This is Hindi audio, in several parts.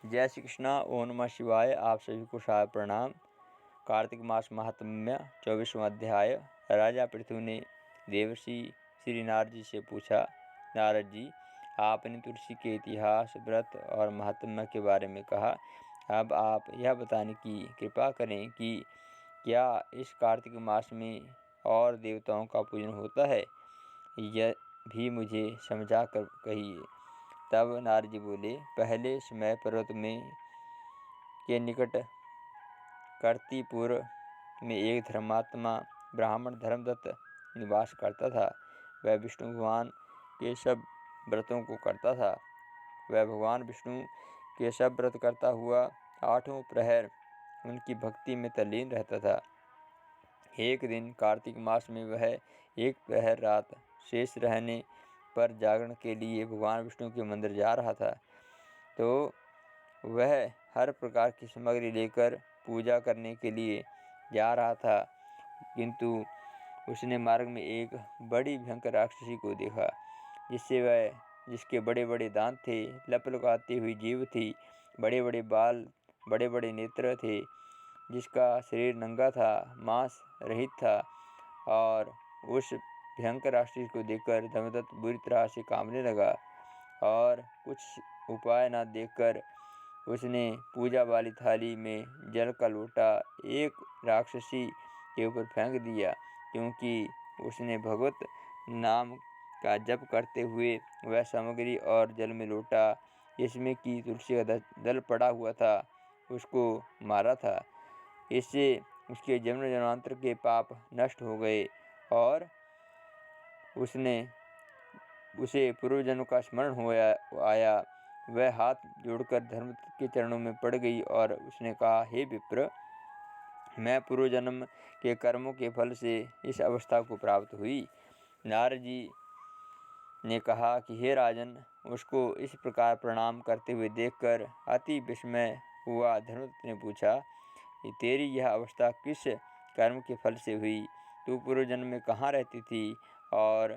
जय श्री कृष्णा। ओम नमः शिवाय। आप सभी को सादर प्रणाम। कार्तिक मास महात्म्य 24वां अध्याय। राजा पृथु ने देवर्षि श्री नारद जी से पूछा, नारद जी, आपने तुलसी के इतिहास, व्रत और महात्म्य के बारे में कहा। अब आप यह बताने की कृपा करें कि क्या इस कार्तिक मास में और देवताओं का पूजन होता है? यह भी मुझे समझा कर कहिए। तब नारद जी बोले, पहले समय पर्वत के निकट कर्तिपुर में एक धर्मात्मा ब्राह्मण धर्मदत्त निवास करता था। वह विष्णु भगवान के सब व्रतों को करता था। वह भगवान विष्णु के सब व्रत करता हुआ आठों प्रहर उनकी भक्ति में तल्लीन रहता था। एक दिन कार्तिक मास में वह एक प्रहर रात शेष रहने पर जागरण के लिए भगवान विष्णु के मंदिर जा रहा था। तो वह हर प्रकार की सामग्री लेकर पूजा करने के लिए जा रहा था, किंतु उसने मार्ग में एक बड़ी भयंकर राक्षसी को देखा, जिसके बड़े बड़े दांत थे, लपलपाती हुई जीभ थी, बड़े बड़े बाल, बड़े बड़े नेत्र थे, जिसका शरीर नंगा था, मांस रहित था। और उस भयंकर राक्षसी को देखकर धर्मदत्त बुरी तरह से कांपने लगा और कुछ उपाय न देखकर उसने पूजा वाली थाली में जल का लोटा एक राक्षसी के ऊपर फेंक दिया, क्योंकि उसने भगवत नाम का जप करते हुए वह सामग्री और जल में लोटा, जिसमें कि तुलसी का दल पड़ा हुआ था, उसको मारा था। इससे उसके जन्म जन्मांतर के पाप नष्ट हो गए और उसे पूर्वजन्म का स्मरण हो आया। वह हाथ जोड़कर धर्मदत्त के चरणों में पड़ गई और उसने कहा, हे विप्र, मैं पूर्वजन्म के कर्मों के फल से इस अवस्था को प्राप्त हुई। नारद जी ने कहा कि हे राजन, उसको इस प्रकार प्रणाम करते हुए देखकर अति विस्मय हुआ। धर्मदत्त ने पूछा, तेरी यह अवस्था किस कर्म के फल से हुई? तू पूर्वजन्म में कहाँ रहती थी और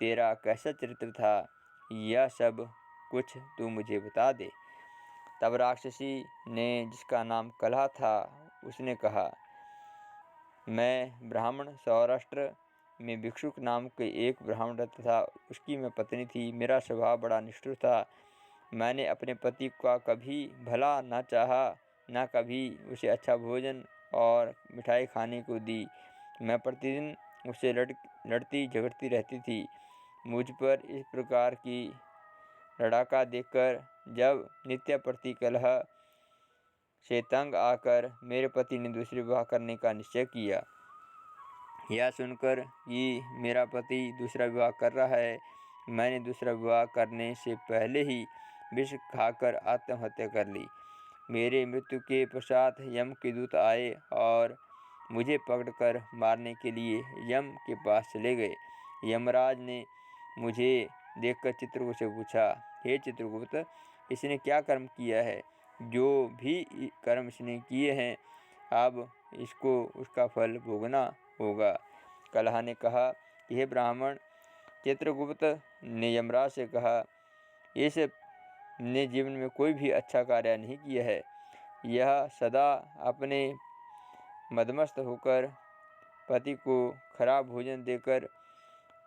तेरा कैसा चरित्र था? यह सब कुछ तू मुझे बता दे। तब राक्षसी ने, जिसका नाम कलह था, उसने कहा, मैं ब्राह्मण सौराष्ट्र में भिक्षुक नाम के एक ब्राह्मण रहता था, उसकी मैं पत्नी थी। मेरा स्वभाव बड़ा निष्ठुर था। मैंने अपने पति का कभी भला न चाहा, न कभी उसे अच्छा भोजन और मिठाई खाने को दी। मैं प्रतिदिन उससे लड़ती झगड़ती रहती थी। मुझ पर इस प्रकार की लड़ाका देखकर जब नित्य प्रति कलह से तंग आकर मेरे पति ने दूसरे विवाह करने का निश्चय किया। यह सुनकर कि मेरा पति दूसरा विवाह कर रहा है, मैंने दूसरा विवाह करने से पहले ही विष खाकर आत्महत्या कर ली। मेरे मृत्यु के पश्चात यम के दूत आए और मुझे पकड़कर मारने के लिए यम के पास चले गए। यमराज ने मुझे देखकर चित्रगुप्त से पूछा, हे चित्रगुप्त, इसने क्या कर्म किया है? जो भी कर्म इसने किए हैं, अब इसको उसका फल भोगना होगा। कलह ने कहा कि हे ब्राह्मण, चित्रगुप्त ने यमराज से कहा, इस ने जीवन में कोई भी अच्छा कार्य नहीं किया है। यह सदा अपने मदमस्त होकर पति को खराब भोजन देकर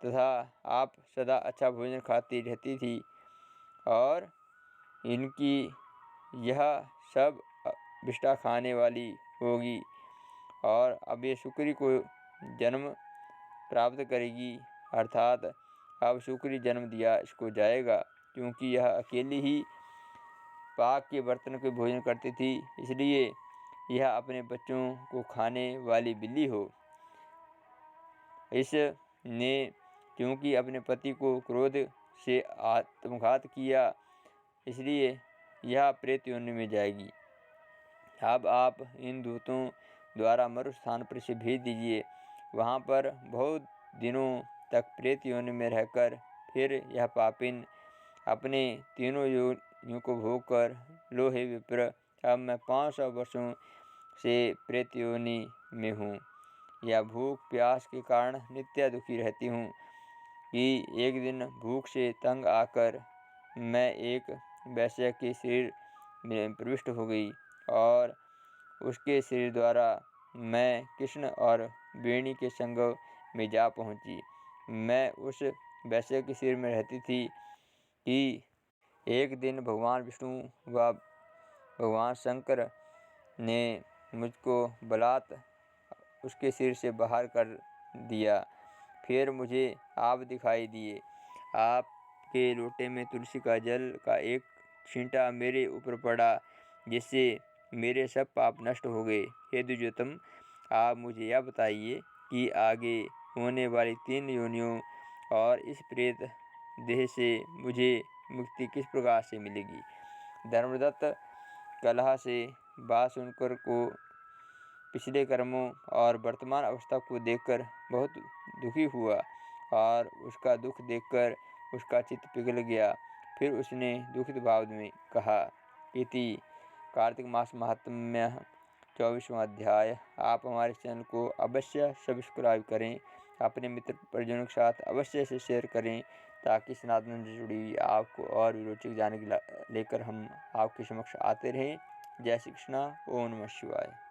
तथा आप सदा अच्छा भोजन खाती रहती थी और इनकी यह सब विष्ठा खाने वाली होगी और अब ये शुक्री को जन्म प्राप्त करेगी, अर्थात अब शुक्री जन्म दिया इसको जाएगा, क्योंकि यह अकेली ही पाक के बर्तन के भोजन करती थी, इसलिए यह अपने बच्चों को खाने वाली बिल्ली हो। इसने क्योंकि अपने पति को क्रोध से आत्मघात किया, इसलिए यह प्रेत योनि में जाएगी। अब आप इन दूतों द्वारा मरु स्थान पर इसे भेज दीजिए। वहाँ पर बहुत दिनों तक प्रेत योनि में रहकर फिर यह पापिन अपने तीनों योनियों को भोग कर, लो हे विप्र, अब मैं 500 वर्षों से प्रेत योनि में हूँ। यह भूख प्यास के कारण नित्य दुखी रहती हूँ कि एक दिन भूख से तंग आकर मैं एक वैश्य के शरीर में प्रविष्ट हो गई और उसके शरीर द्वारा मैं कृष्ण और वेणी के संगम में जा पहुँची। मैं उस वैश्य के शरीर में रहती थी कि एक दिन भगवान विष्णु व भगवान शंकर ने मुझको बलात् उसके सिर से बाहर कर दिया। फिर मुझे आप दिखाई दिए। आपके लोटे में तुलसी का जल का एक छींटा मेरे ऊपर पड़ा, जिससे मेरे सब पाप नष्ट हो गए। हे द्विजोतम, आप मुझे यह बताइए कि आगे होने वाली 3 योनियों और इस प्रेत देह से मुझे मुक्ति किस प्रकार से मिलेगी। धर्मदत्त कलह से बात सुनकर को पिछले कर्मों और वर्तमान अवस्था को देखकर बहुत दुखी हुआ और उसका दुख देखकर उसका चित्त पिघल गया। फिर उसने दुखित भाव में कहा, इति कार्तिक मास महात्म्य 24वां अध्याय। आप हमारे चैनल को अवश्य सब्सक्राइब करें, अपने मित्र परिजनों के साथ अवश्य से शेयर करें, ताकि सनातन से जुड़ी आपको और भी रोचक जानकारी लेकर हम आपके समक्ष आते रहें। जय श्री कृष्णा। ओम नमः शिवाय।